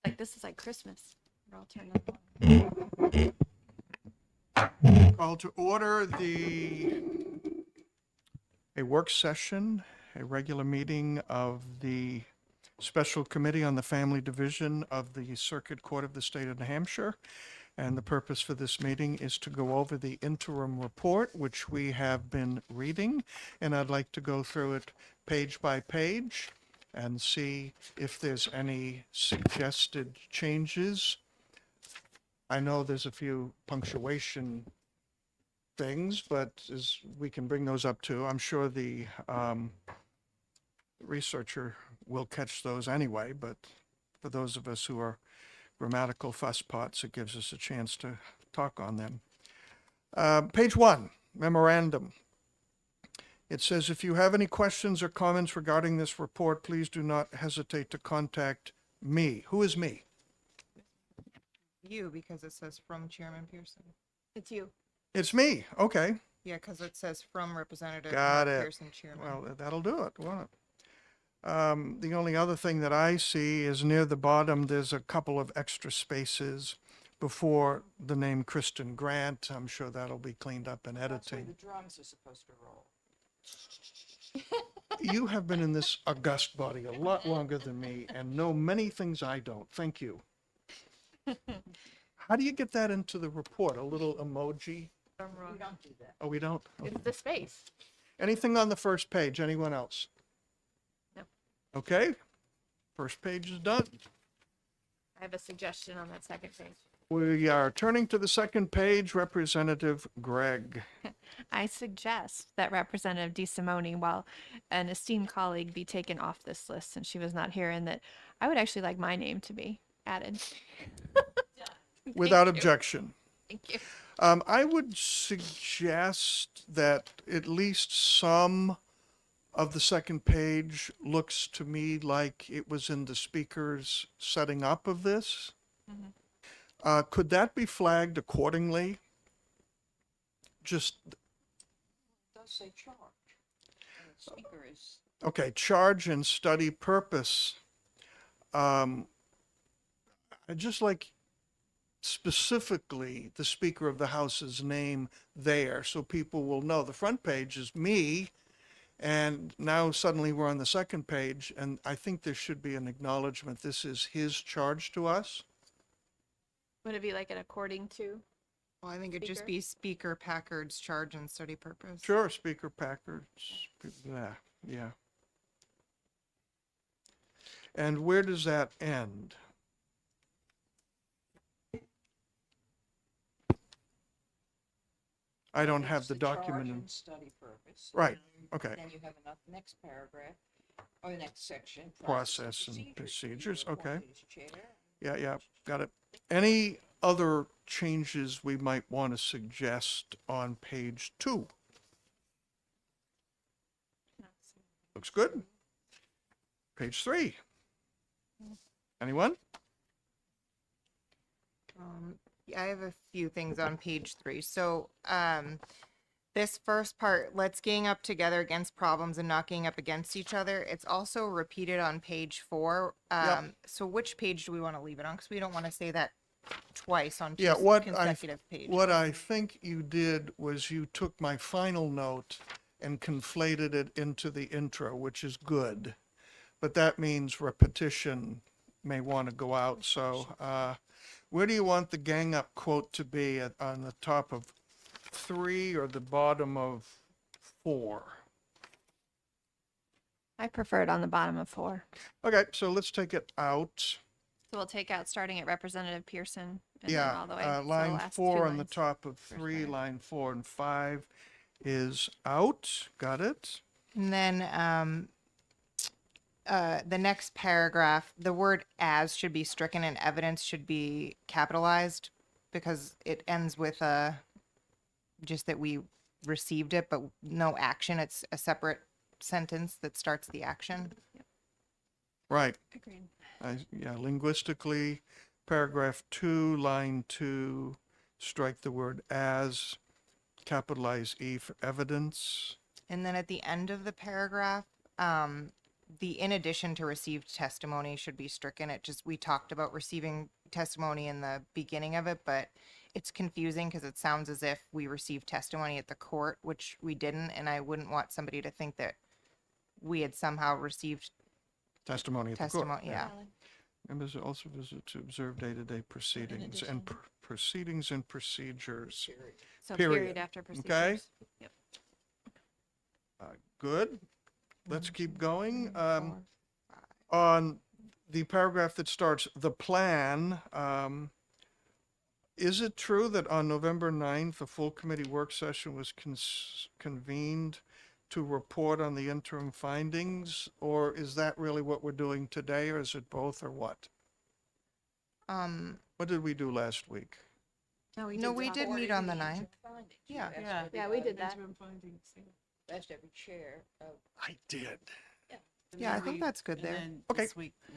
Like this is like Christmas. We're all turned up. Call to order a work session, a regular meeting of the Special Committee on the Family Division of the Circuit Court of the State of New Hampshire. And the purpose for this meeting is to go over the interim report, which we have been reading. And I'd like to go through it page by page and see if there's any suggested changes. I know there's a few punctuation things, but as we can bring those up too. I'm sure the researcher will catch those anyway, but for those of us who are grammatical fusspots, it gives us a chance to talk on them. Page 1, memorandum. It says, if you have any questions or comments regarding this report, please do not hesitate to contact me. Who is me? You, because it says from Chairman Pearson. It's you. It's me. Okay. Yeah, because it says from Representative Got Mark it. Pearson, Chairman. Well, that'll do it, won't it? The only other thing that I see is near the bottom, there's a couple of extra spaces before the name Kristen Grant. I'm sure that'll be cleaned up in That's where editing. the drums are supposed to roll. You have been in this august body a lot longer than me and know many things I don't. Thank you. How do you get that into the report? A little emoji? I'm wrong. We don't do that. Oh, we don't? Okay. It's the space. Anything on the first page? Anyone else? No. Okay. First page is done. I have a suggestion on that second page. We are turning to the second page. Representative Gregg. I suggest that Representative DeSimone, while an esteemed colleague, be taken off this list since she was not here, and that I would actually like my name to be added. Without Thank you. objection. Thank you. I would suggest that at least some of the second page looks to me like it was in the speaker's setting up of this. Could that be flagged accordingly? Just, It does say charge. And the speaker is, okay, charge and study purpose. I'd just like specifically the Speaker of the House's name there so people will know. The front page is me, and now suddenly we're on the second page, and I think there should be an acknowledgement this is his charge to us. Would it be like an according to? Well, I think it'd just Speaker? be Speaker Packard's charge and study purpose. Sure, Speaker Packard. Yeah. And where does that end? I don't have it's the charge document. and study purpose. Right, and okay. Then you have enough, next paragraph, or the next section. Process and procedures, You okay. appointed as chair. Yeah, got it. Any other changes we might want to suggest on page 2? Looks good. Page 3. Anyone? I have a few things on page 3. So, this first part, let's gang up together against problems and not gang up against each other. It's also repeated on page 4. Yep. So which page do we want to leave it on? Because we don't want to say that twice on two Yeah, consecutive pages. what I think you did was you took my final note and conflated it into the intro, which is good. But that means repetition may want to go out. So where do you want the gang up quote to be on the top of 3 or the bottom of 4? I prefer it on the bottom of 4. Okay, so let's take it out. So we'll take out starting at Representative Pearson and then Yeah, all the way. So the line last 4 two on the lines. top of First 3, paragraph. line 4 and 5 is out. Got it? And then the next paragraph, the word as should be stricken and evidence should be capitalized because it ends with just that we received it, but no action. It's a separate sentence that starts the action. Right. Agreed. Yeah, linguistically, paragraph 2, line 2, strike the word as, capitalize E for evidence. And then at the end of the paragraph, the in addition to received testimony should be stricken. It just, we talked about receiving testimony in the beginning of it, but it's confusing because it sounds as if we received testimony at the court, which we didn't, and I wouldn't want somebody to think that we had somehow received Testimony at the court. testimony, yeah. Members also visit to observe day-to-day proceedings and addition. proceedings and procedures. So Period. period after procedures. Okay. Yep. Good. Let's keep going. 4, 5. On the paragraph that starts, the plan, is it true that on November 9th, a full committee work session was convened to report on the interim findings? Or is that really what we're doing today, or is it both, or what? What did we do last week? No, we No, did we talk- did meet on the 9th. Yeah. Yeah. Yeah, we did that. Asked every chair of. I did. Yeah, I think that's good there. Okay.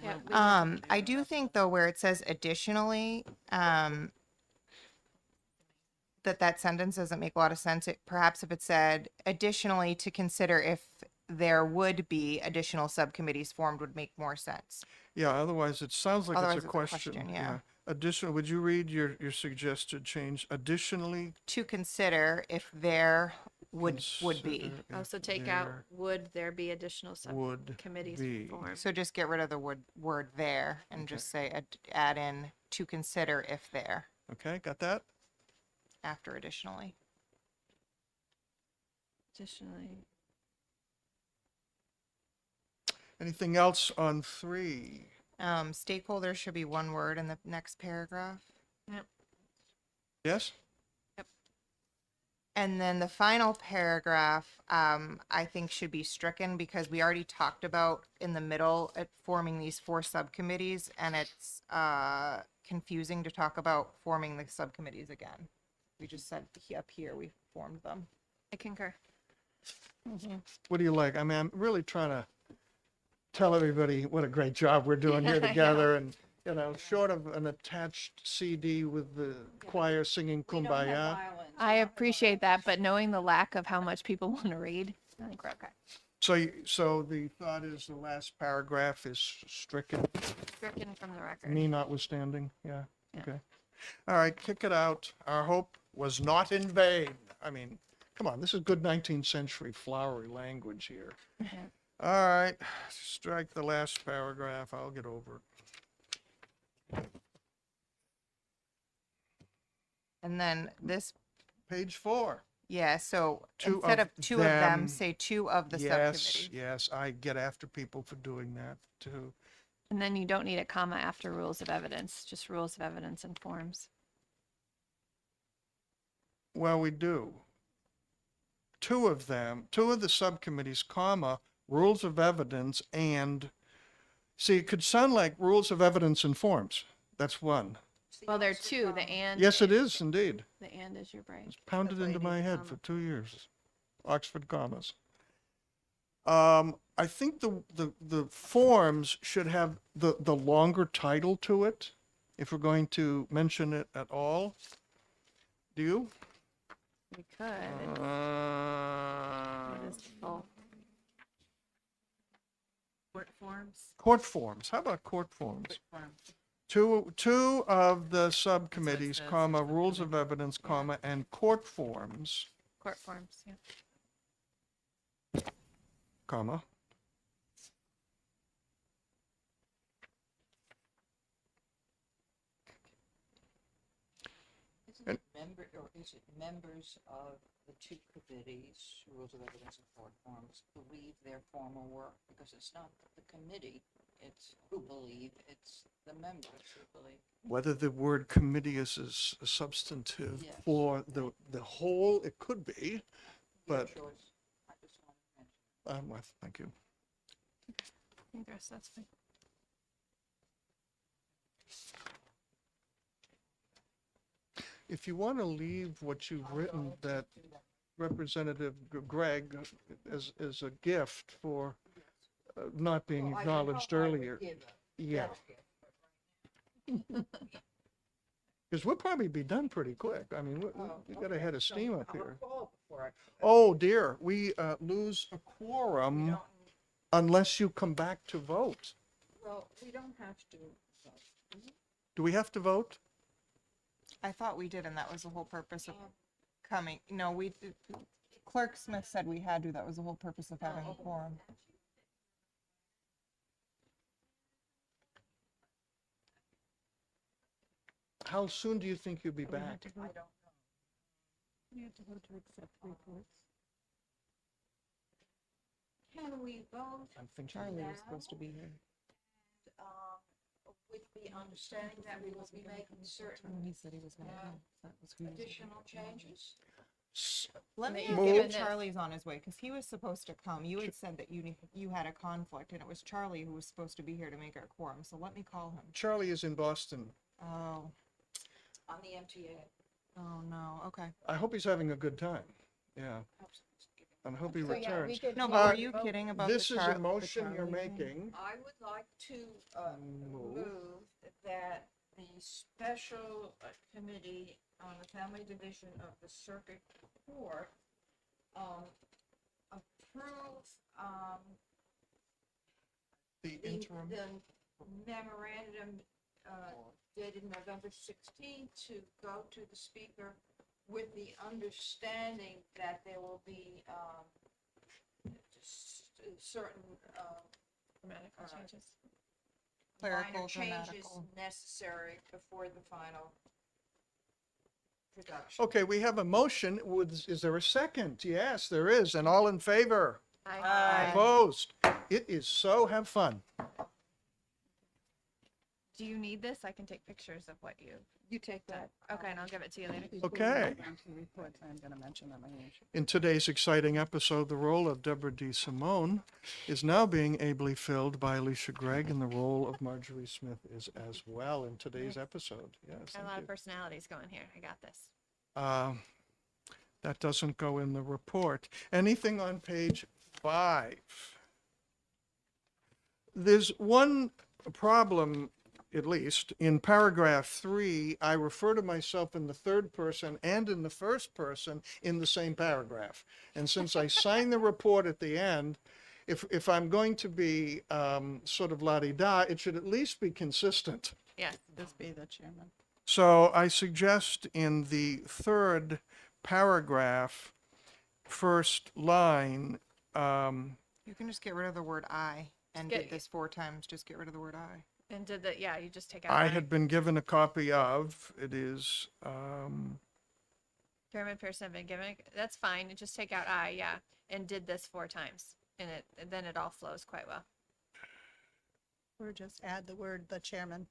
Yeah, I do think though, where it says additionally, that sentence doesn't make a lot of sense. Perhaps if it said additionally to consider if there would be additional subcommittees formed would make more sense. Yeah, otherwise it sounds like Otherwise it's a it's a question. question, yeah. Additional, would you read your suggested change? Additionally. To consider if there would be. consider Oh, if so take out, there would there be additional would subcommittees be. formed? So just get rid of the word there and just say add in to consider if there Okay, got that? after additionally. Additionally. Anything else on 3? Stakeholders should be one word in the next paragraph. Yes? And then the final paragraph, I think should be stricken because we already talked about in the middle at forming these 4 subcommittees, and it's confusing to talk about forming the subcommittees again. We just said up here we formed them. I concur. What do you like? I mean, I'm really trying to tell everybody what a great job we're doing here together, and, short of an attached CD with the choir singing Kumbaya. I appreciate that, but knowing the lack of how much people want to read, I think we're okay. So the thought is the last paragraph is stricken, Stricken from the record. me notwithstanding, yeah, Yeah. okay. All right, kick it out. Our hope was not in vain. I mean, come on, this is good 19th century flowery language here. Yeah. All right, strike the last paragraph, I'll get over it. And then this, Page 4. yeah, so Two instead of of 2 of them, them. say 2 of the Yes, subcommittees. yes, I get after people for doing that too. And then you don't need a comma after rules of evidence, just rules of evidence and forms. Well, we do. 2 of them, 2 of the subcommittees, comma, rules of evidence and, see, it could sound like rules of evidence and forms. That's 1. Well, there are 2, the and. Yes, it is indeed. The and is your brain. It's pounded That's why you into need my the head comma. for 2 years. Oxford commas. I think the forms should have the longer title to it, if we're going to mention it at all. Do you? We could. What is the full? Court forms. Court forms. How about court forms? Two of the subcommittees, says, comma, rules of evidence, comma, and court forms, Court forms, yeah. comma. Isn't it member, or is it members of the 2 committees, rules of evidence and court forms, believe their formal work? Because it's not the committee, it's who believe, it's the members who believe. Whether the word committee is a substantive Yes. for the whole, it could be, Your but, choice. I just want to mention. well, thank you. I think the rest of that's fine. If you want to leave what you've written, that Representative Greg, as a gift for not being Well, I acknowledged hope I would earlier. give a Yeah, better gift. because we'll probably be done pretty quick. I mean, we got a head of steam up I'll here. call before I- Oh dear, we lose a quorum unless you come back to vote. Well, we don't have to vote. Do we have to vote? I thought we did, and that was the whole purpose of coming. No, Clerk Smith said we had to. That was the whole purpose of having a quorum. How soon do you think you'll be back? I don't know. Can we vote I'm thinking. Charlie was supposed to be here. with the understanding that we will be making certain He said he was going to come. That was who was- additional changes? Let me Move. ask if Given this- Charlie's on his way, because he was supposed to come. You had said that you had a conflict, and it was Charlie who was supposed to be here to make our quorum. So let me call him. Charlie is in Boston. Oh, On the MTA. oh no. Okay. I hope he's having a good time. Yeah, and I hope he So, yeah, we returns. could No, vote- but are you kidding about This the is Char- a the motion you're Charlie thing? making. I would like to Move. move that the special committee on the family division of the circuit court approve The the interim. the memorandum dated November 16th to go to the speaker with the understanding that there will be certain Grammatical changes. Clerical, minor changes grammatical. necessary before the final production. Okay, we have a motion. Is there a second? Yes, there is. And all in favor? Aye. Opposed? It is so. Have fun. Do you need this? I can take pictures of what you You take did. Okay, and I'll give it to you later. Okay. I'm going to mention that. In today's exciting episode, the role of Deborah D. Simone is now being ably filled by Alicia Gregg, and the role of Marjorie Smith is as well in today's episode. Yes, Got a thank lot you. of personalities going here. I got this. That doesn't go in the report. Anything on page 5? There's one problem, at least. In paragraph 3, I refer to myself in the third person and in the first person in the same paragraph. And since I sign the report at the end, if I'm going to be sort of la-di-da, it should at least be consistent. Yes. Just be the chairman. So I suggest in the third paragraph, first line, You can just get rid of the word I and Get- did this 4 times. Just get rid of the word I. And did that? Yeah, you just take out. I had been given a copy of, it is, Chairman Pearson had been given. That's fine. You just take out I. Yeah, and did this 4 times, and then it all flows quite well. Or just add the word "the chairman."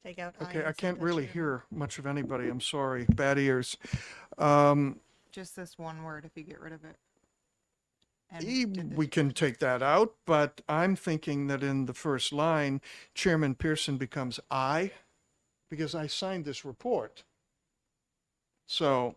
Take out I. okay, I and say can't "the really chairman." hear much of anybody, I'm sorry, bad ears. Just this one word if you get rid of it. And E- did We this- can take that out, but I'm thinking that in the first line, Chairman Pearson becomes I, because I signed this report. So,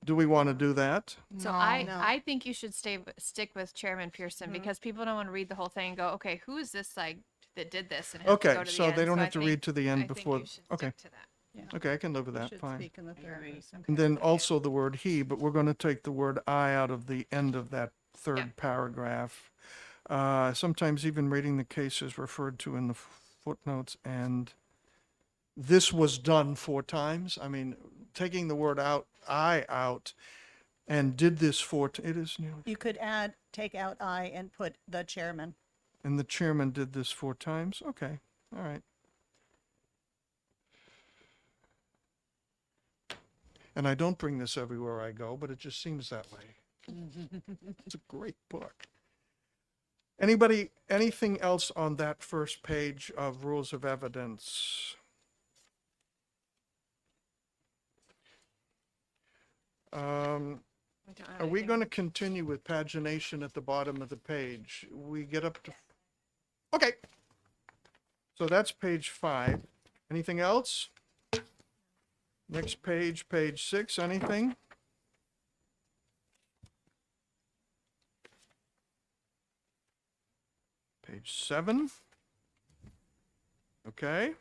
do we want to do that? So No, I think you should stick with Chairman Pearson Mm-hmm. because people don't want to read the whole thing and go, okay, who is this like that did this? And have to Okay, go to the so end. they don't I have to think- read to the I end think before, you should okay, stick to that. okay, I can live with You that, should fine. speak in the third person. And then also the word he, but we're going to take the word I out of the end of that third Yeah. paragraph. Sometimes even reading the case is referred to in the footnotes, and this was done 4 times. I mean, taking the word I out, and did this it is nearly, You could take out I and put "the chairman." and the chairman did this 4 times. Okay, all right. And I don't bring this everywhere I go, but it just seems that way. It's a great book. Anybody, anything else on that first page of Rules of Evidence? We don't have Are we anything. going to continue with pagination at the bottom of the page? We get up to, okay. So that's page 5. Anything else? Next page, page 6, anything? Page 7. Okay.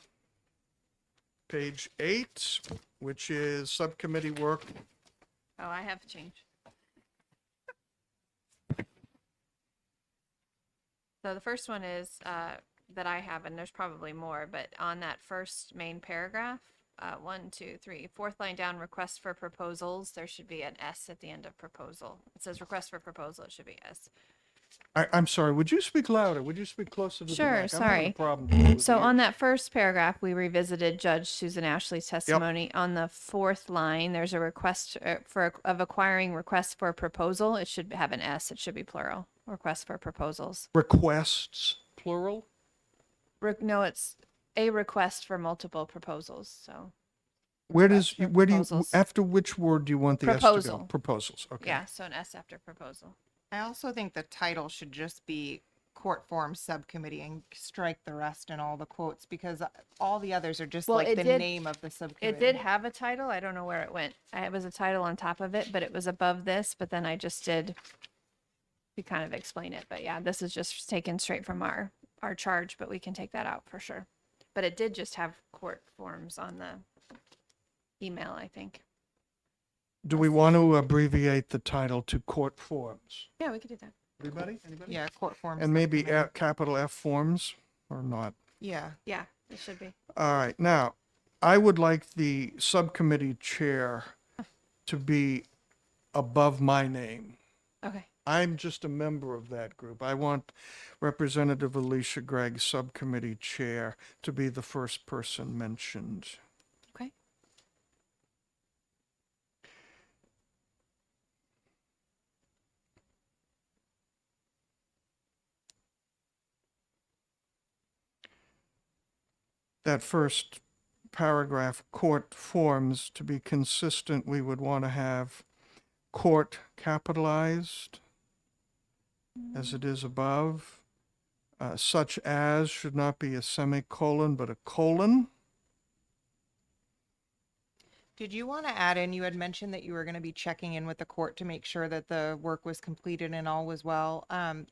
Page 8, which is subcommittee work. Oh, I have changed. So the first one is that I have, and there's probably more, but on that first main paragraph, one, two, three, fourth line down, request for proposals, there should be an S at the end of proposal. It says request for proposal, it should be S. I'm sorry, would you speak louder? Would you speak closer to the Sure, mic? I'm having a sorry. problem with So the on ears. that first paragraph, we revisited Judge Susan Ashley's testimony. On the fourth line, there's a request of acquiring request for proposal. It should have an S. It should be plural. Request for proposals. Requests, plural? No, it's a request for multiple proposals. So Where Request for where do you, proposals. after which word do you want the S to go? Proposal. Proposals, okay. yeah, so an S after proposal. I also think the title should just be Court Form Subcommittee and strike the rest and all the quotes because all the others are just Well, like it the did- name of the subcommittee. It did have a title. I don't know where it went. It was a title on top of it, but it was above this. But then I just did to kind of explain it. But yeah, this is just taken straight from our charge, but we can take that out for sure. But it did just have court forms on the email, I think. Do we want to abbreviate the title to court forms? Yeah, we could do that. Anybody? Anybody? Yeah, Court Form. And maybe Subcommittee. capital F forms or not? Yeah. Yeah, it should be. All right, now, I would like the subcommittee chair to be above my name. Okay. I'm just a member of that group. I want Representative Alicia Gregg, subcommittee chair, to be the first person mentioned. Okay. That first paragraph, court forms, to be consistent, we would want to have court capitalized as it is above. Such as should not be a semicolon, but a colon. Did you want to add in, you had mentioned that you were going to be checking in with the court to make sure that the work was completed and all was well.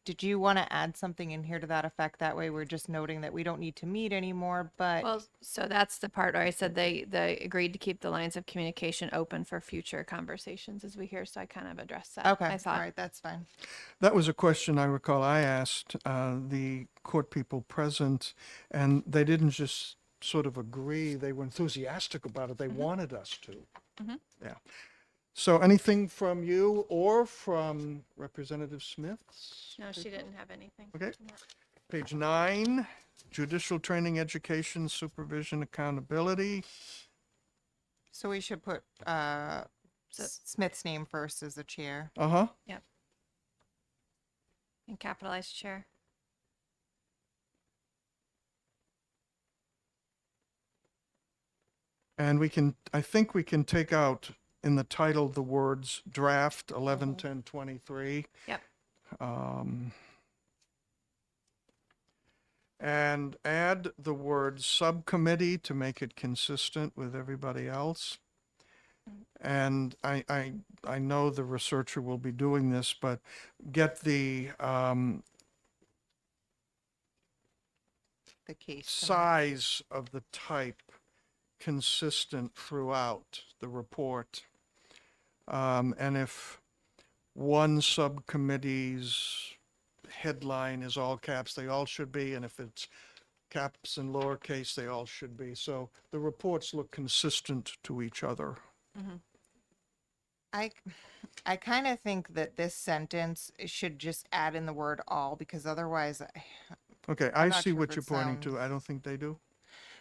Did you want to add something in here to that effect? That way we're just noting that we don't need to meet anymore, but Well, so that's the part where I said they agreed to keep the lines of communication open for future conversations as we hear. So I kind of addressed that. okay, I all thought. right, that's fine. That was a question I recall I asked the court people present, and they didn't just sort of agree. They were enthusiastic about it. They wanted us to. Mhm. Yeah. So anything from you or from Representative Smith? No, she didn't have anything. Okay. Page 9, judicial training, education, supervision, accountability. So we should put Smith's name first as the chair. Uh-huh. And capitalized chair. And we can, I think we can take out in the title the words draft 11/10/23. Yep. And add the word subcommittee to make it consistent with everybody else. And I know the researcher will be doing this, but get the The case. size of the type consistent throughout the report. And if one subcommittee's headline is all caps, they all should be, and if it's caps and lowercase, they all should be. So the reports look consistent to each other. I kind of think that this sentence should just add in the word all because otherwise, Okay, I'm I not see sure what if you're it pointing to. sounds- I don't think they do.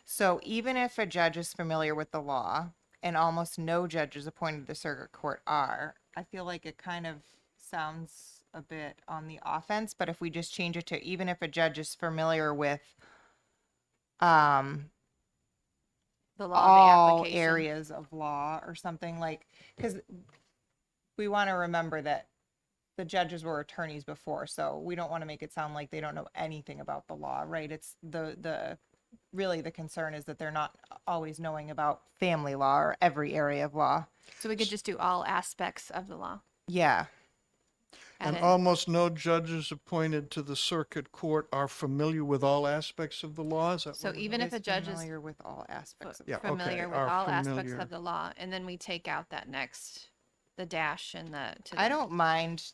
so even if a judge is familiar with the law, and almost no judges appointed to the circuit court are, I feel like it kind of sounds a bit on the offense, but if we just change it to even if a judge is familiar with The law of the all application. areas of law or something like, because we want to remember that the judges were attorneys before, so we don't want to make it sound like they don't know anything about the law, right? It's the really the concern is that they're not always knowing about family law or every area of law. So we could just do all aspects of the law. Yeah. Add And in- almost no judges appointed to the circuit court are familiar with all aspects of the law. Is that So what it even if Is a judge is familiar with all aspects of Yeah, okay, familiar with are all aspects familiar. of the law, and then we take out that next the dash and to I the- don't mind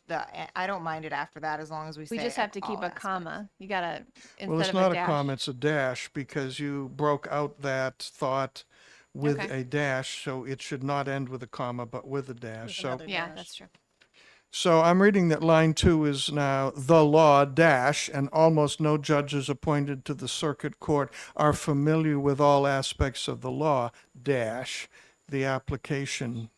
I don't mind it after that as long as we say We just have to keep all a aspects. comma. You gotta, Well, it's instead of not a a dash. comma, it's a dash because you broke out that thought with Okay. a dash, so it should not end with a comma, but with a dash. With So, another Yeah, dash. that's true. so I'm reading that line 2 is now the law dash, and almost no judges appointed to the circuit court are familiar with all aspects of the law dash, the application.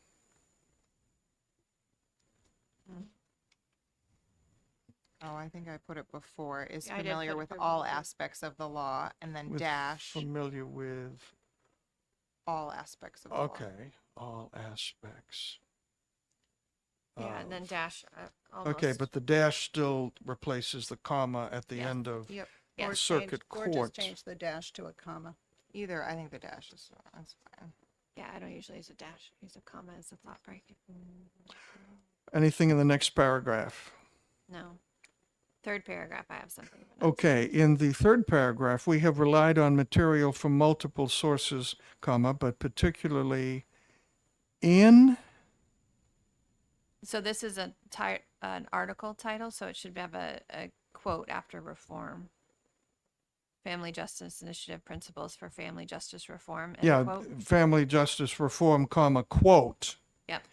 Oh, I think I put it before is Yeah, I did familiar put with for all familiar. aspects of the law and then With dash Familiar with, all aspects of the law. okay, all aspects. Yeah, and of- then dash Okay, almost. but the dash still replaces the comma at the Yeah. end of Yep. Yeah. Or circuit or just court. change the dash to a comma. Either I think the dash is that's fine. Yeah, I don't usually use a dash. I use a comma as a thought break. Anything in the next paragraph? No. Third paragraph, I have something. but not- Okay, in the third paragraph, we have relied on material from multiple sources, comma, but particularly in, So this is an article title, so it should have a quote after reform. Family Justice Initiative Principles for Family Justice Reform. End yeah, quote. family justice reform, comma, quote. Yep.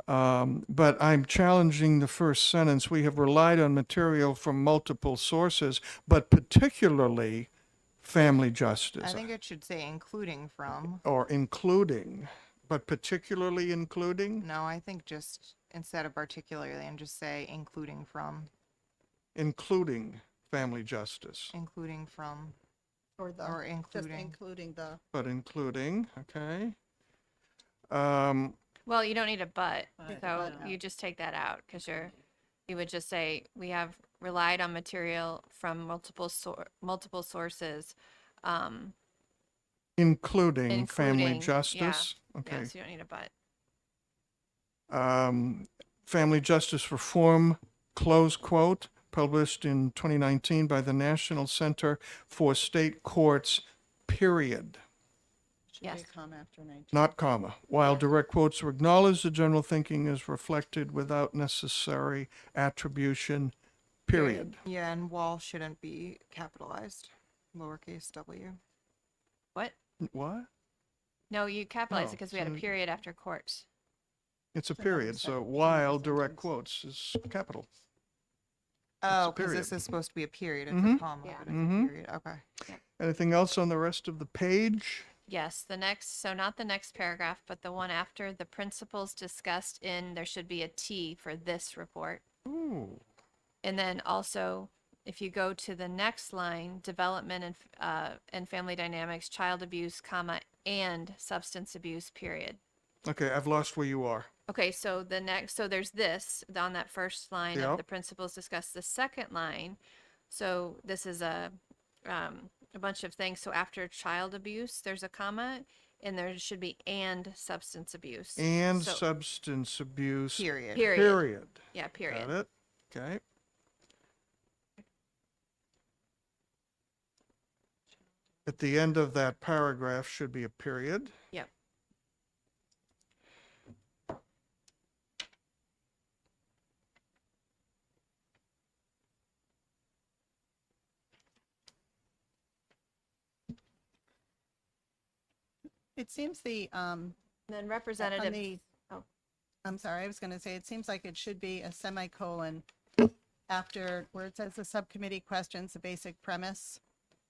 But I'm challenging the first sentence. We have relied on material from multiple sources, but particularly family justice, I think it should say including from. or including, but particularly including, No, I think just instead of particularly and just say including from, including family justice, including from, Or the, or just including. including the, but including, okay. Well, you don't need a but, But, so but, you just take that out because you would just say we have relied on material from multiple sources. Including family Including, yeah. justice, Yeah, okay. so you don't need a but. Family Justice Reform, close quote, published in 2019 by the National Center for State Courts, period. should be Yes. a comma after 19. Not comma. While direct quotes are acknowledged, the general thinking is reflected without necessary attribution, period. Yeah, and wall shouldn't be capitalized, lowercase w. What? What? No, you capitalize No, it because we had a so- period after courts. It's a It's another period, so sentence, while another direct sentence. quotes is capital. Oh, a because this period. is supposed to be a period. It's Mhm. a comma, Yeah. but it's Mhm. a period. Okay. Anything else on the rest of the page? Yes, so not the next paragraph, but the one after the principles discussed in, there should be a T for this report. Ooh. And then also, if you go to the next line, development and family dynamics, child abuse, comma, and substance abuse, period. Okay, I've lost where you are. Okay, so so there's this on that first line Yep. of the principles discussed. The second line, so this is a bunch of things. So after child abuse, there's a comma, and there should be and substance abuse. And So- substance abuse, Period. Period. period. Yeah, period. Got it? Okay. At the end of that paragraph should be a period. Yep. It seems the, And then on representative. the, oh. I'm sorry, I was going to say, it seems like it should be a semicolon after where it says the subcommittee questions, the basic premise,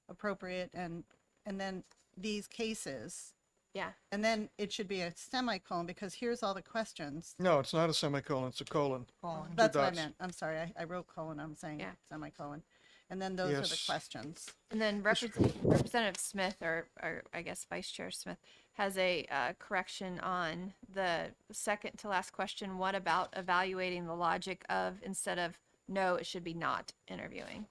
appropriate, and then these cases. Yeah. And then it should be a semicolon because here's all the questions. No, it's not a semicolon, it's a colon. Colon. That's what I dots. meant. I'm sorry. I wrote colon. I'm saying Yeah. semicolon. And then those are the Yes. questions. And then Representative Smith, or I guess Vice Chair Smith, has a correction on the second to last question. What about evaluating the logic of, instead of no, it should be not interviewing.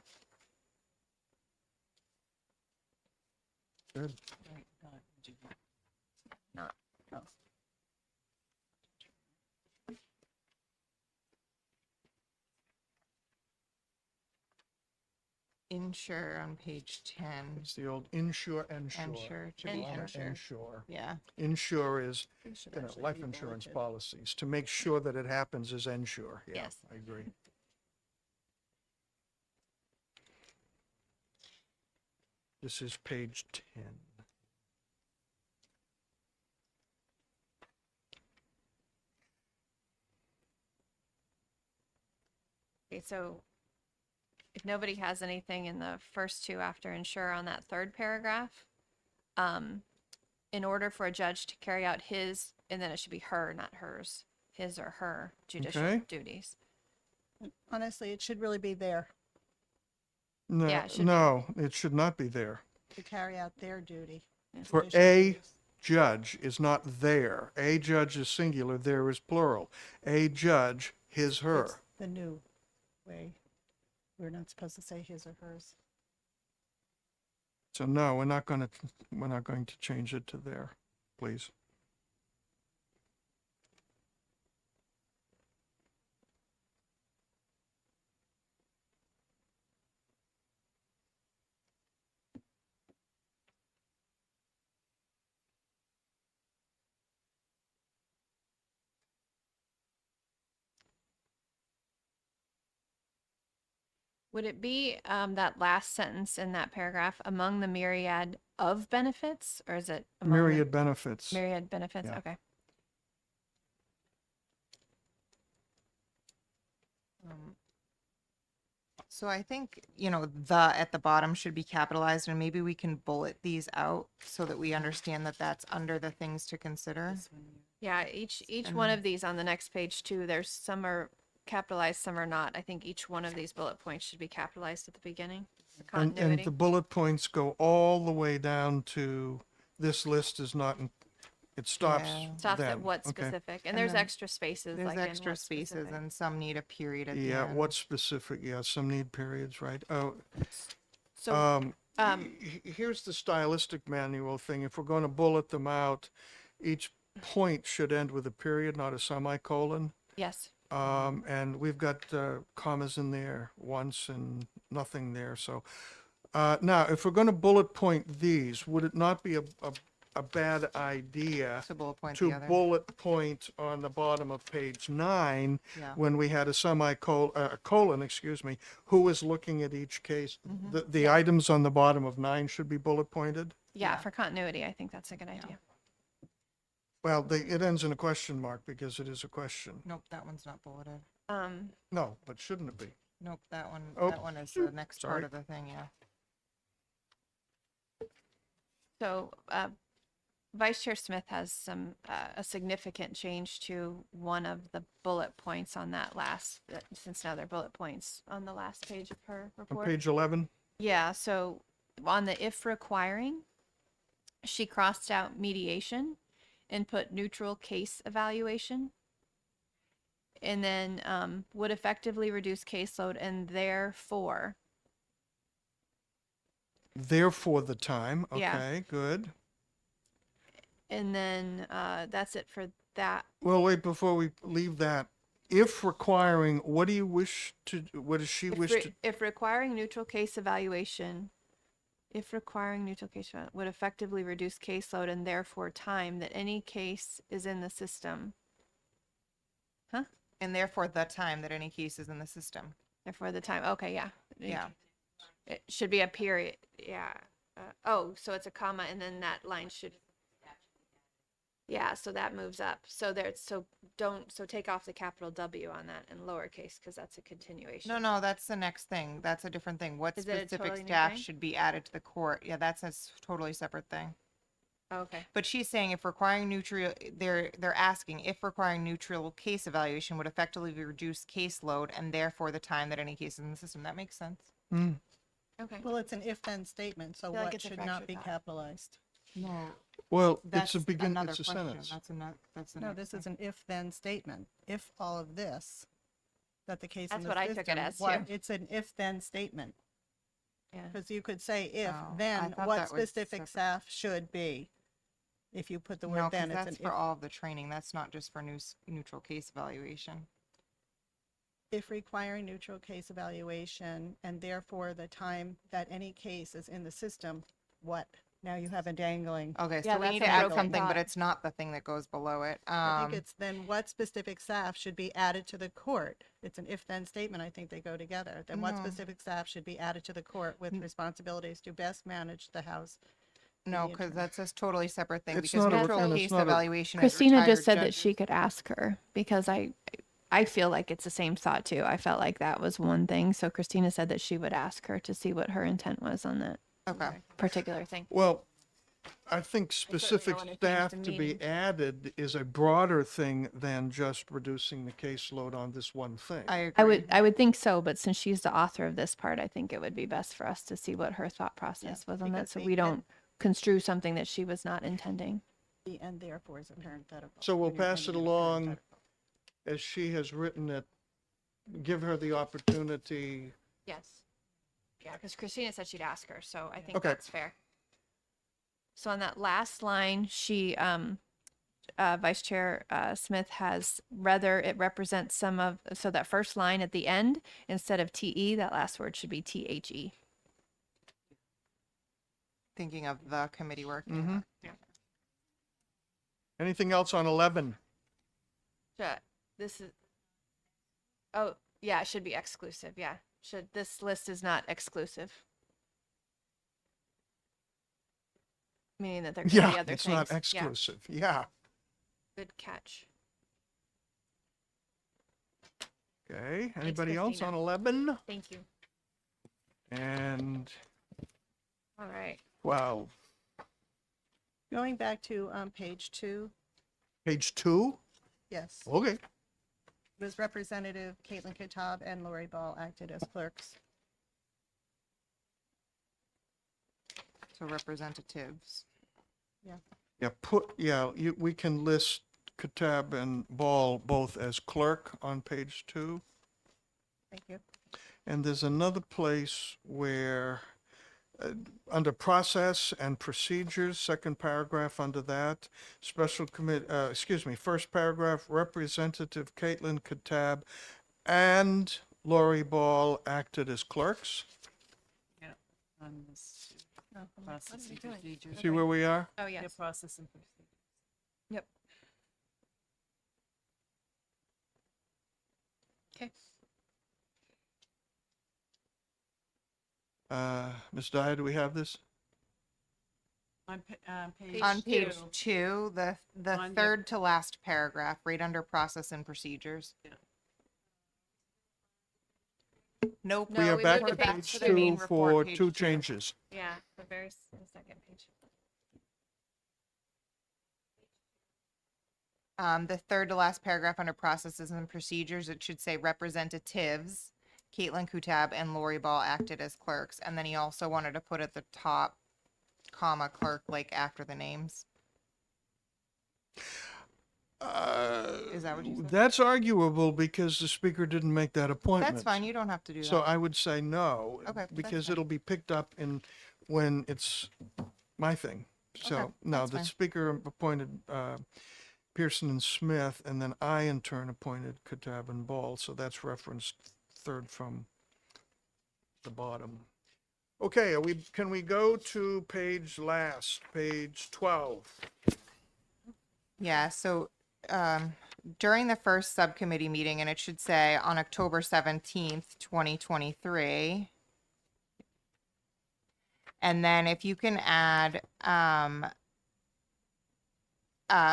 Good. Right, not do not. Not. Oh. insure on page 10. It's the old insure, ensure. Ensure, should be Ensure. ensure. Ensure. Yeah. Insure is, It should you know, actually life be insurance bulleted. policies. To make sure that it happens is ensure. Yeah, Yes. I agree. This is page 10. Okay, so if nobody has anything in the first two after ensure on that third paragraph, in order for a judge to carry out his, and then it should be her, not hers, his or her judicial Okay. duties. Honestly, it should really be there No, Yeah, it should be. no, it should not be there. to carry out their duty. For judicial a duties. judge is not there. A judge is singular, there is plural. A judge, his, her. It's the new way. We're not supposed to say his or hers. So no, we're not going to change it to there, please. Would it be that last sentence in that paragraph, among the myriad of benefits, or is it among the Myriad benefits. myriad benefits? Yeah. Okay. So I think, the at the bottom should be capitalized, and maybe we can bullet these out so that we understand that that's under the things to consider. Yeah, each one of these on the next page too, there's some are capitalized, some are not. I think each one of these bullet points should be capitalized at the beginning for And continuity. the bullet points go all the way down to, this list is not, it stops Yeah. Stops then. at what Okay. specific, and And there's then extra spaces. There's like in extra what spaces specific. and some need a period at the Yeah, end. what specific, yeah, some need periods, right? Oh, So here's the stylistic manual thing. If we're going to bullet them out, each point should end with a period, not a semicolon. yes, And we've got commas in there once and nothing there. So now, if we're going to bullet point these, would it not be a bad idea So bullet point to the other. bullet point on the bottom of page 9 Yeah. when we had a colon, excuse me, who is looking at each case? Mm-hmm. The items on the bottom of 9 should be bullet pointed? yeah, Yeah. for continuity, I think that's a good idea. Well, it ends in a question mark because it is a question. Nope, that one's not bulleted. No, but shouldn't it be? Nope, that one Oh, is the next sorry. part of the thing, yeah. So, Vice Chair Smith has some, a significant change to one of the bullet points on that last, since now they're bullet points on the last page of her On report. page 11? Yeah, so on the if requiring, she crossed out mediation and put neutral case evaluation. And then, would effectively reduce caseload and therefore, Therefore the time, Yeah. okay, good. and then, that's it for that. Well, wait, before we leave that, if requiring, what do you wish to, what does she If, wish re- to? if requiring neutral case evaluation, if requiring neutral case would effectively reduce caseload and therefore time that any case is in the system. And therefore, the time that any case is in the system. Therefore the time, okay, yeah. Yeah. It should be a period, yeah. So it's a comma and then that line should. Yeah, so that moves up. So take off the capital W on that and lowercase, because that's a continuation. No, that's the next thing. That's a different thing. What Is it a specific totally new staff thing? should be added to the court? Yeah, that's a totally separate thing. Oh, okay, But she's saying if requiring neutral, they're asking if requiring neutral case evaluation would effectively reduce caseload and therefore the time that any case is in the system. That makes sense. okay. Well, it's an if-then statement, so Feel like what it's a should fractured not be thought. capitalized? No, Well, that's it's another it's a question. sentence. That's the No, next this thing. is an if-then statement. If all of this, that the case in That's the what I took it system, as, what- too. It's an if-then statement, Yeah. because you could say if, Oh, I then thought what that was specific separate. staff should be. If you put the No, word 'cause then, it's that's an for if. all of the training. That's not just for neutral case evaluation. if requiring neutral case evaluation, and therefore the time that any case is in the system, what? Now you have a dangling. Okay, Yeah, so we that's need a to add broken something, but thought. it's not the thing that goes below it. I think it's then what specific staff should be added to the court. It's an if-then statement. I think they go together. Then what No. specific staff should be added to the court with responsibilities to best manage the house? No, the because interim. that's a totally separate thing, It's because not a- neutral and it's case not a- evaluation is Christina just retired said that judges. she could ask her because I feel like it's the same thought too. I felt like that was one thing. So Christina said that she would ask her to see what her intent was on that Okay. particular thing. Well, I think specific wanna change staff the to be meaning. added is a broader thing than just reducing the caseload on this one thing. I agree. I would think so, but since she's the author of this part, I think it would be best for us to see what her thought process was on that, because so the we don't and- construe something that she was not intending. The and therefore is a parenthetical. So we'll when you're pass it ending in a along parenthetical. as she has written it. Give her the opportunity. Yes. Yeah, because Christina said she'd ask her, so I think Okay. that's fair. So on that last line, she, Vice Chair Smith has rather it represents some of, so that first line at the end, instead of TE, that last word should be THE. Thinking of the committee work. Mm-hmm. Anything else on 11? This is, oh, yeah, it should be exclusive, yeah. This list is not exclusive. Meaning that there could be Yeah, other it's things. not Yeah, exclusive. Yeah. good catch. Okay. Anybody else Christina. on 11 Thank you. and All right. 12? Going back to page 2, Page 2? yes, Okay. was Representative Caitlin Kitab and Lori Ball acted as clerks. So representatives. Yeah, we can list Katab and Ball both as clerk on page 2. Thank you. And there's another place where, under process and procedures, second paragraph under that, first paragraph, Representative Caitlin Katab and Lori Ball acted as clerks. On this Oh, process and procedures. See where we are? Oh, Yeah, yes. process and procedures. Yep. Okay. Ms. Dyer, do we have this? On page On page two. 2, the On the- third to last paragraph, right under process and procedures. Yeah. Nope. No, We are we back moved to it back page to the main 2 report, for page 2 2. changes. Yeah, the second page. The third to last paragraph under processes and procedures, it should say representatives, Caitlin Kutab and Lori Ball acted as clerks. And then he also wanted to put at the top, comma, clerk, like after the names. Is that what you said? That's arguable because the speaker didn't make that appointment. That's fine. You don't have to do that. So I would say no. Okay, that's Because fine. it'll be picked up when it's my thing. So, Okay, no, that's the fine. speaker appointed Pearson and Smith, and then I in turn appointed Katab and Ball, so that's referenced third from the bottom. Okay, can we go to page 12? Yeah, so during the first subcommittee meeting, and it should say on October 17th, 2023. And then if you can add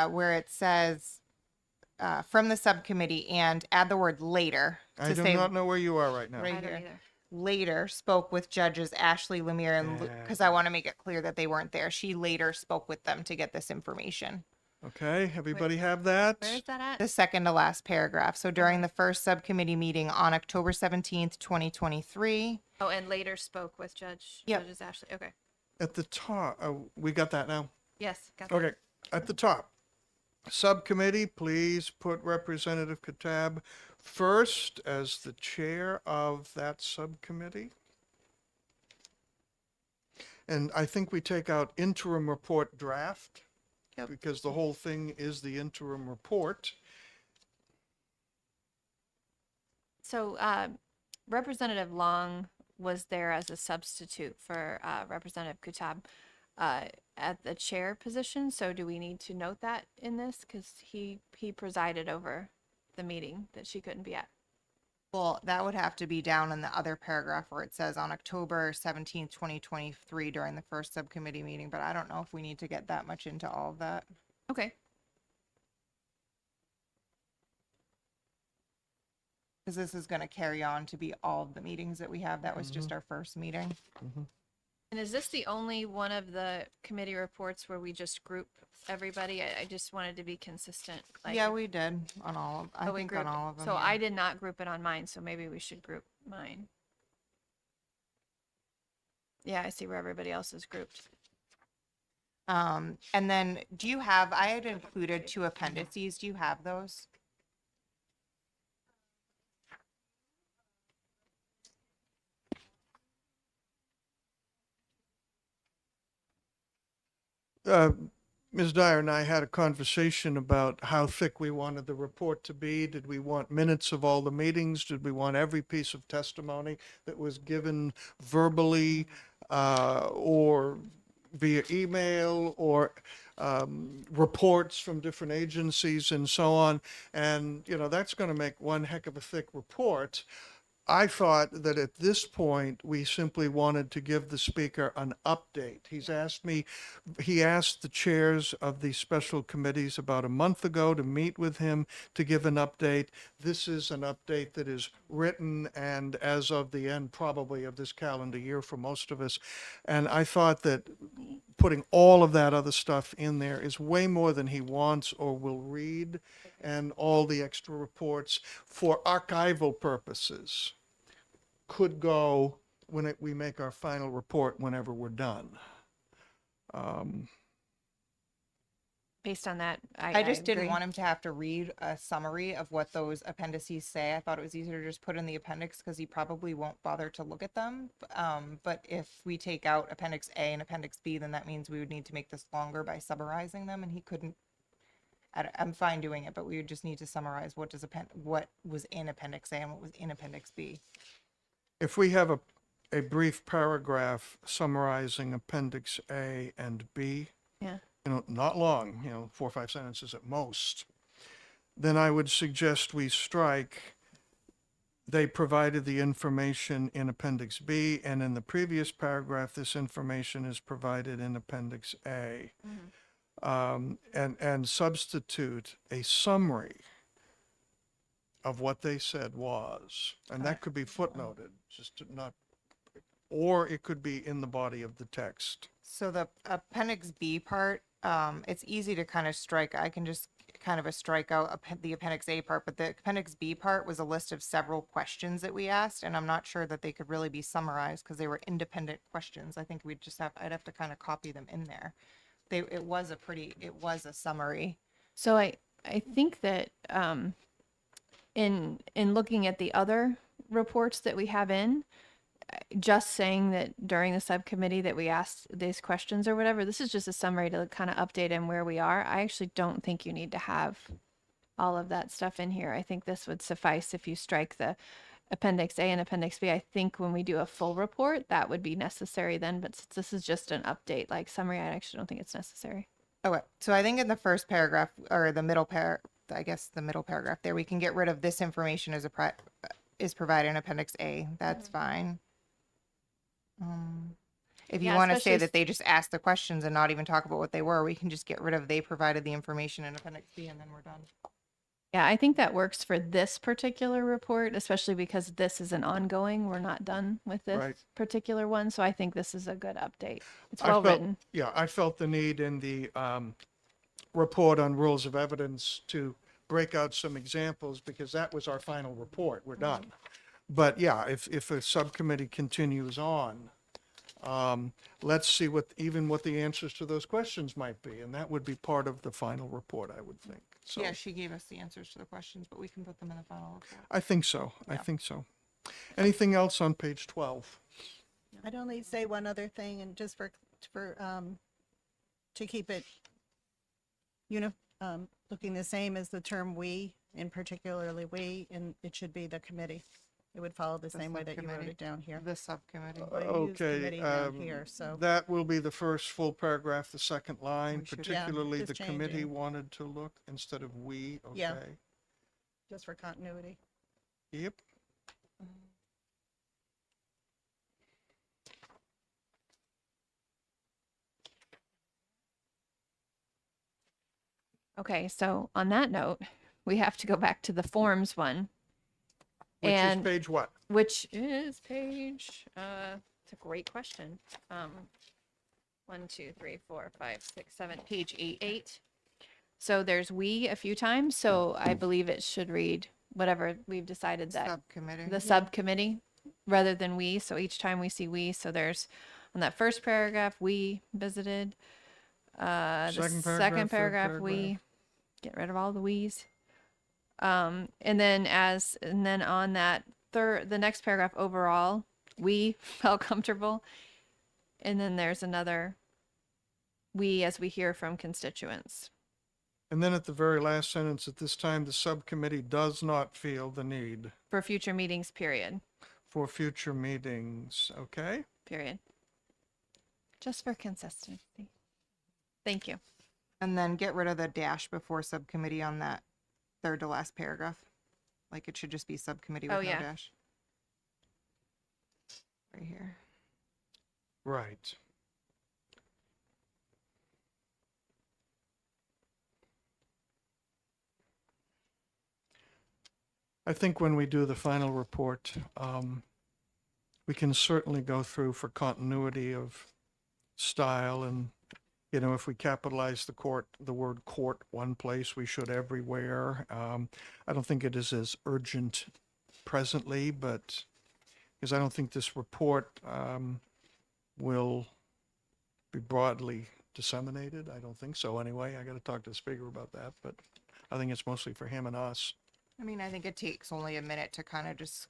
where it says from the subcommittee and add the word later I to do say not know where you are right now. Right I don't here. either. later spoke with judges Ashley Lemire and Yeah. because I want to make it clear that they weren't there. She later spoke with them to get this information. Okay, everybody have that? Where is that at? The second to last paragraph. So during the first subcommittee meeting on October 17th, 2023. Oh, and later spoke with Judges Ashley. Okay. At the top, we got that now? Yes, got that. Okay, at the top. Subcommittee, please put Representative Katab first as the chair of that subcommittee. And I think we take out interim report draft. Yep. Because the whole thing is the interim report. So Representative Long was there as a substitute for Representative Kutab at the chair position. So do we need to note that in this? Because he presided over the meeting that she couldn't be at. Well, that would have to be down in the other paragraph where it says on October 17th, 2023 during the first subcommittee meeting, but I don't know if we need to get that much into all of that. Okay. Because this is going to carry on to be all of the meetings that we have. That was just our first meeting. And is this the only one of the committee reports where we just group everybody? I just wanted to be consistent. Like, Yeah, we did on all of, I we think on grouped- all of them. So yeah. I did not group it on mine, so maybe we should group mine. Yeah, I see where everybody else is grouped. And then do you have, I had included 2 appendices. Do you have those? Ms. Dyer and I had a conversation about how thick we wanted the report to be. Did we want minutes of all the meetings? Did we want every piece of testimony that was given verbally or via email or reports from different agencies and so on? And, you know, that's going to make one heck of a thick report. I thought that at this point, we simply wanted to give the speaker an update. He asked the chairs of the special committees about a month ago to meet with him to give an update. This is an update that is written and as of the end probably of this calendar year for most of us. And I thought that putting all of that other stuff in there is way more than he wants or will read, and all the extra reports for archival purposes could go when we make our final report whenever we're done. Based on that, I just didn't agree. want him to have to read a summary of what those appendices say. I thought it was easier to just put in the appendix because he probably won't bother to look at them. But if we take out Appendix A and Appendix B, then that means we would need to make this longer by summarizing them, and he couldn't. I'm fine doing it, but we would just need to summarize what was in Appendix A and what was in Appendix B. If we have a brief paragraph summarizing Appendix A and B, Yeah. you know, not long, 4 or 5 sentences at most, then I would suggest we strike, they provided the information in Appendix B, and in the previous paragraph, this information is provided in Appendix A. And substitute a summary of what they said was, and that could be footnoted, just to not, or it could be in the body of the text. So the Appendix B part, it's easy to kind of strike. I can just kind of strike out the Appendix A part, but the Appendix B part was a list of several questions that we asked, and I'm not sure that they could really be summarized because they were independent questions. I think I'd have to kind of copy them in there. It was a summary. So I think that in looking at the other reports that we have in, just saying that during the subcommittee that we asked these questions or whatever, this is just a summary to kind of update him where we are. I actually don't think you need to have all of that stuff in here. I think this would suffice if you strike the Appendix A and Appendix B. I think when we do a full report, that would be necessary then, but since this is just an update, like summary, I actually don't think it's necessary. Okay, so I think in the first paragraph or the middle the middle paragraph there, we can get rid of this information is provided in Appendix A. That's fine. If you Yeah, want to say especially that they just asked the questions and not even talk about what they were, we can just get rid of they provided the information in Appendix B and then we're done. Yeah, I think that works for this particular report, especially because this is an ongoing. We're not done with this Right. particular one. So I think this is a good update. It's I well felt- written. Yeah, I felt the need in the report on rules of evidence to break out some examples because that was our final report. We're done. But yeah, if a subcommittee continues on, let's see what the answers to those questions might be. And that would be part of the final report, I would think. So Yeah, she gave us the answers to the questions, but we can put them in the final report. I think so. I think so. Anything else on page 12? I'd only say one other thing, and just for to keep it looking the same as the term "we," in particularly we, and it should be the committee. It would follow the same way that you wrote subcommittee. it down here. The subcommittee. I use Okay, committee down here, so that will be the first full paragraph, the second line, We should- particularly just the committee changing. wanted to look instead of we, Yeah. okay? just for continuity. Yep. Okay, so on that note, we have to go back to the forms one, Which is And- page what? which is page, it's a great question. 1, 2, 3, 4, 5, 6, 7, Page 8. 8. So there's we a few times, so I believe it should read whatever we've decided that Subcommittee. the subcommittee rather than we. So each time we see we, so there's on that first paragraph, we visited. The Second second paragraph, third paragraph, we paragraph. get rid of all the we's. And then on that the next paragraph overall, we felt comfortable. And then there's another we as we hear from constituents. And then at the very last sentence, at this time, the subcommittee does not feel the need For future meetings, period. for future meetings, okay? Period. Just for consistency. Thank you. And then get rid of the dash before subcommittee on that third to last paragraph. Like it should just be subcommittee with Oh, no yeah. dash. Right here. Right. I think when we do the final report, we can certainly go through for continuity of style and, you know, if we capitalize the word court one place, we should everywhere. I don't think it is as urgent presently, but because I don't think this report will be broadly disseminated. I don't think so anyway. I got to talk to the speaker about that, but I think it's mostly for him and us. I mean, I think it takes only a minute to kind of just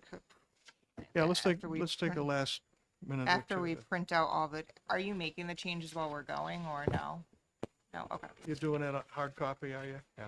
Yeah, let's take After we a print- last minute or after two we to- print out all the. Are you making the changes while we're going or no? No. Okay. You're doing it a hard copy, are you? Yeah.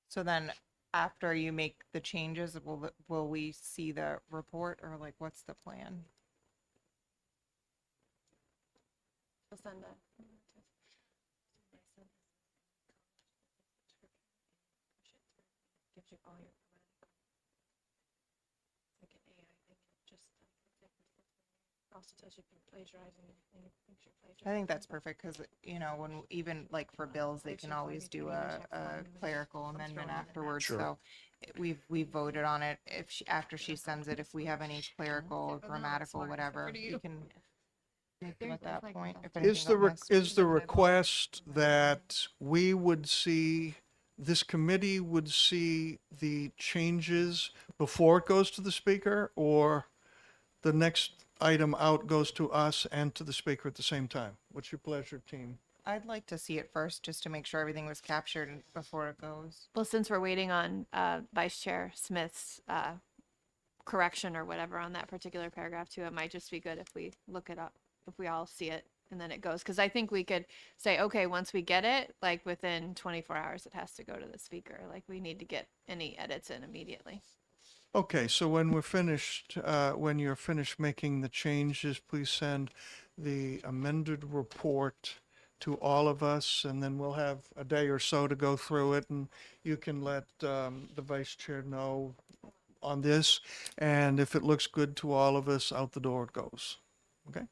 So then, after you make the changes, will we see the report or like what's the plan? Gives you all your like an AI thing. Just also tells you if you're plagiarizing anything. Thinks you're plagiarizing. I think that's perfect because you know when even like for bills they can always do a clerical amendment afterwards. Sure. So we've voted on it. If she, after she sends it, if we have any clerical, grammatical, whatever, we can make them at that point. If Is anything got missed. is the request that we would see, this committee would see the changes before it goes to the speaker, or the next item out goes to us and to the speaker at the same time? What's your pleasure, team? I'd like to see it first just to make sure everything was captured before it goes. Well, since we're waiting on Vice Chair Smith's correction or whatever on that particular paragraph too, it might just be good if we look it up, if we all see it and then it goes. Because I think we could say, okay, once we get it, like within 24 hours, it has to go to the speaker. Like we need to get any edits in immediately. Okay, so when we're finished, when you're finished making the changes, please send the amended report to all of us, and then we'll have a day or so to go through it, and you can let the vice chair know on this, and if it looks good to all of us, out the door it goes. Okay?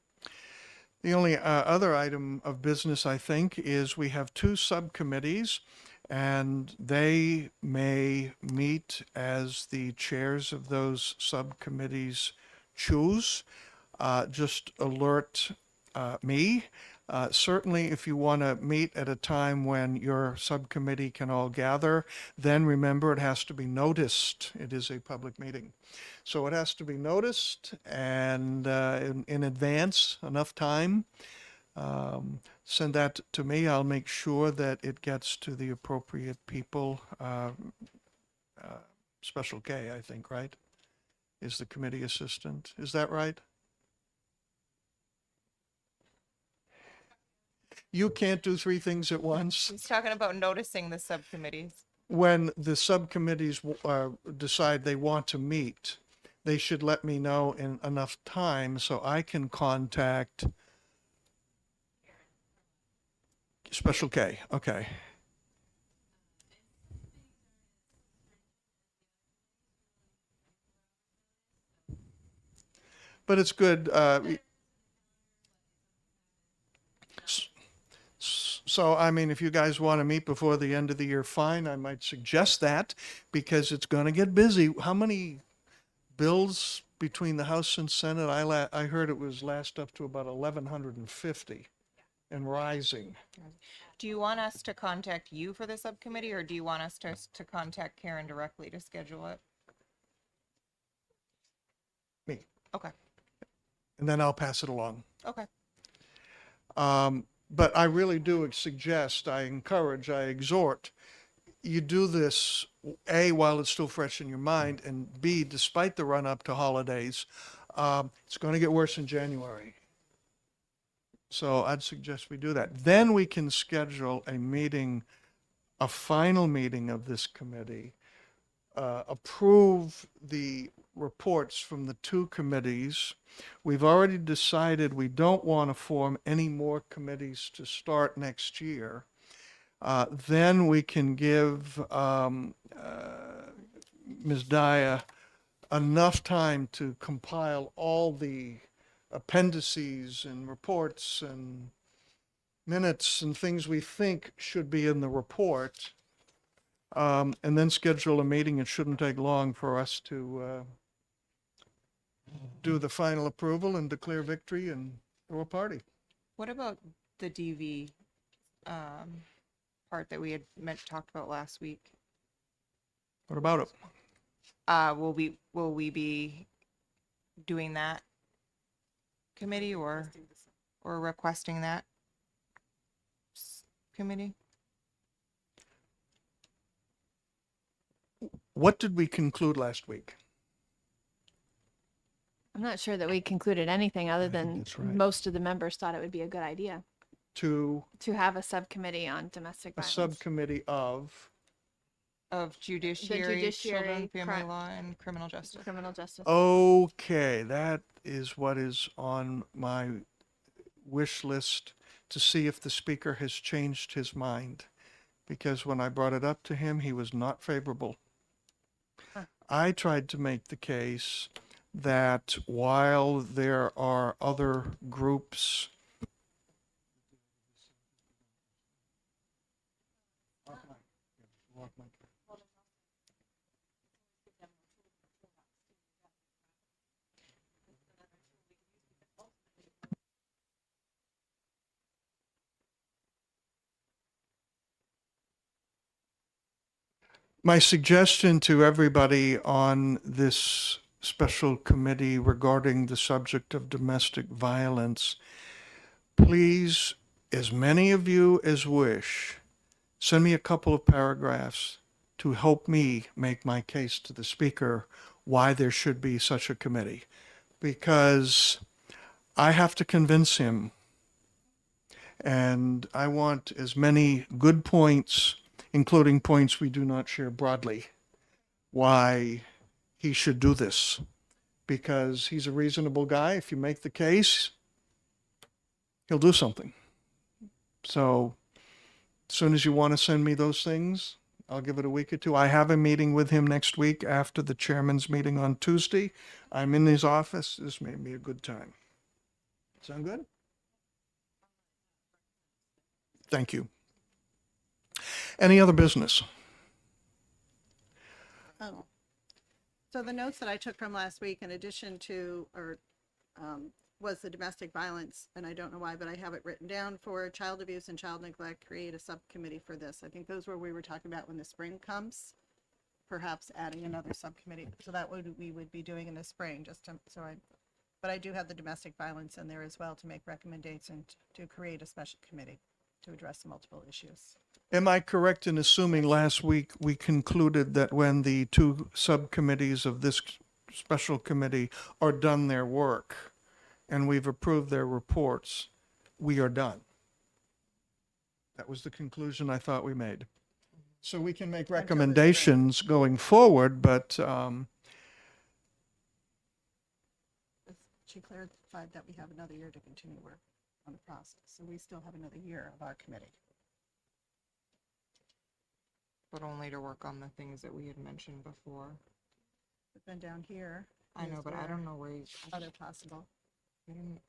The only other item of business, I think, is we have two subcommittees, and they may meet as the chairs of those subcommittees choose. Just alert me Certainly, if you want to meet at a time when your subcommittee can all gather, then remember it has to be noticed. It is a public meeting. So it has to be noticed and in advance, enough time. Send that to me. I'll make sure that it gets to the appropriate people. Special K, I think, right? Is the committee assistant. Is that right? You can't do three things at once. He's talking about noticing the subcommittees. When the subcommittees decide they want to meet, they should let me know in enough time so I can contact Special K. Okay. But it's good. So, I mean, if you guys want to meet before the end of the year, fine. I might suggest that because it's going to get busy. How many bills between the House and Senate? I heard it was last up to about 1,150 and rising. Do you want us to contact you for the subcommittee, or do you want us to contact Karen directly to schedule it? Me. Okay, And then I'll pass it along. okay. But I really do suggest, I encourage, I exhort, you do this, A, while it's still fresh in your mind, and B, despite the run up to holidays, it's going to get worse in January. So I'd suggest we do that. Then we can schedule a meeting, a final meeting of this committee, approve the reports from the two committees. We've already decided we don't want to form any more committees to start next year. Then we can give Ms. Dyer enough time to compile all the appendices and reports and minutes and things we think should be in the report. And then schedule a meeting. It shouldn't take long for us to do the final approval and declare victory and throw a party. What about the DV part that we had talked about last week? What about it? Will we be doing that committee or requesting that committee? What did we conclude last week? I'm not sure that we concluded anything other think than that's right. most of the members thought it would be a good idea To to have a subcommittee on domestic a violence. subcommittee of, Of judiciary, judiciary, children, family crime- law, and criminal justice. Criminal justice. okay, that is what is on my wish list to see if the speaker has changed his mind. Because when I brought it up to him, he was not favorable. I tried to make the case that while there are other groups my suggestion to everybody on this special committee regarding the subject of domestic violence, please, as many of you as wish, send me a couple of paragraphs to help me make my case to the speaker why there should be such a committee. Because I have to convince him, and I want as many good points, including points we do not share broadly, why he should do this. Because he's a reasonable guy. If you make the case, he'll do something. So as soon as you want to send me those things, I'll give it a week or two. I have a meeting with him next week after the chairman's meeting on Tuesday. I'm in his office. This may be a good time. Sound good? Thank you. Any other business? Oh. So the notes that I took from last week, in addition to, was the domestic violence, and I don't know why, but I have it written down for child abuse and child neglect, create a subcommittee for this. I think those were we were talking about when the spring comes, perhaps adding another subcommittee. So that would, we would be doing in the spring, just to, but I do have the domestic violence in there as well to make recommendations to create a special committee to address the multiple issues. Am I correct in assuming last week we concluded that when the two subcommittees of this special committee are done their work and we've approved their reports, we are done? That was the conclusion I thought we made. So we can make spring. recommendations going forward, but She clarified that we have another year to continue work on the process, so we still have another year of our committee. But only to work on the things that we had mentioned before. But then down here. I know, is but I where don't know where you. Other possible. I didn't-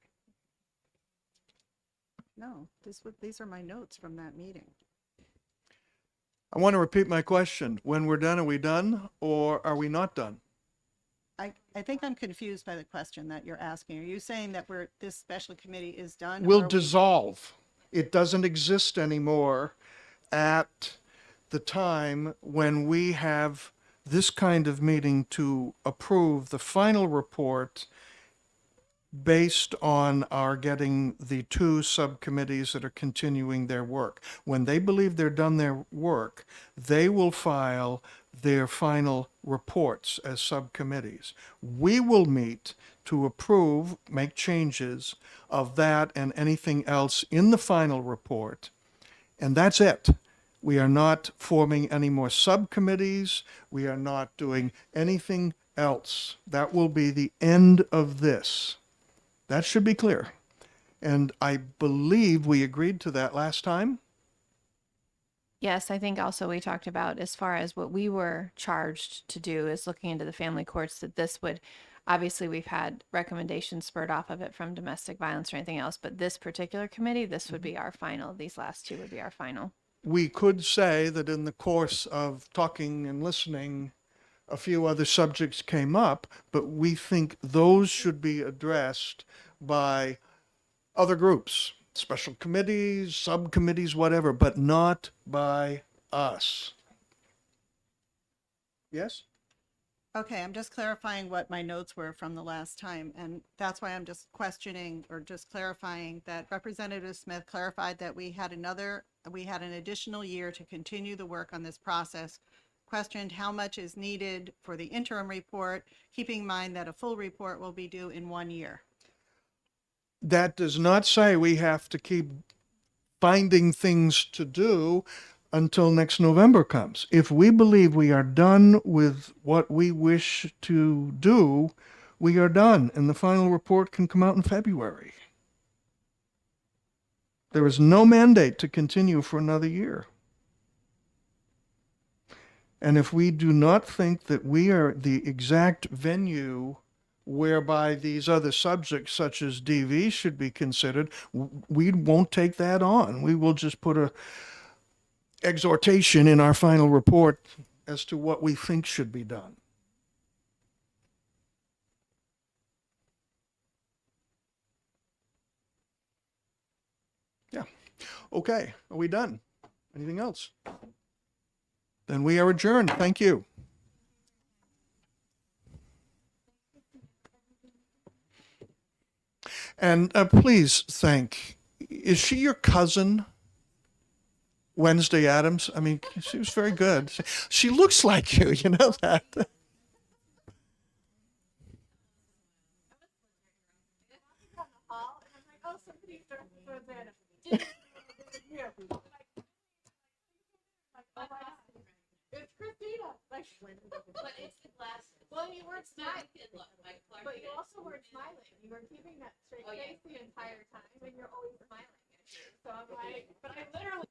No, these are my notes from that meeting. I want to repeat my question. When we're done, are we done or are we not done? I think I'm confused by the question that you're asking. Are you saying that this special committee is done? Will or we- dissolve. It doesn't exist anymore at the time when we have this kind of meeting to approve the final report based on our getting the two subcommittees that are continuing their work. When they believe they're done their work, they will file their final reports as subcommittees. We will meet to approve, make changes of that and anything else in the final report. And that's it. We are not forming any more subcommittees. We are not doing anything else. That will be the end of this. That should be clear. And I believe we agreed to that last time. Yes, I think also we talked about as far as what we were charged to do is looking into the family courts, that this would, obviously we've had recommendations spurred off of it from domestic violence or anything else, but this particular committee, this would be our final. These last two would be our final. We could say that in the course of talking and listening, a few other subjects came up, but we think those should be addressed by other groups, special committees, subcommittees, whatever, but not by us. Yes? Okay, I'm just clarifying what my notes were from the last time, and that's why I'm just questioning or just clarifying that Representative Smith clarified that we had an additional year to continue the work on this process, questioned how much is needed for the interim report, keeping in mind that a full report will be due in 1 year. That does not say we have to keep finding things to do until next November comes. If we believe we are done with what we wish to do, we are done, and the final report can come out in February. There is no mandate to continue for another year. And if we do not think that we are the exact venue whereby these other subjects, such as DV, should be considered, we won't take that on. We will just put a exhortation in our final report as to what we think should be done. Yeah. Okay. Are we done? Anything else? Then we are adjourned. Thank you. And please thank, is she your cousin? Wednesday Adams? I mean, she was very good. She looks like you know that. It's Christina. But it's the glasses. Well, you weren't smiling. But you also weren't smiling. You were keeping that straight face the entire time, and you're always smiling. So I'm like, but I literally.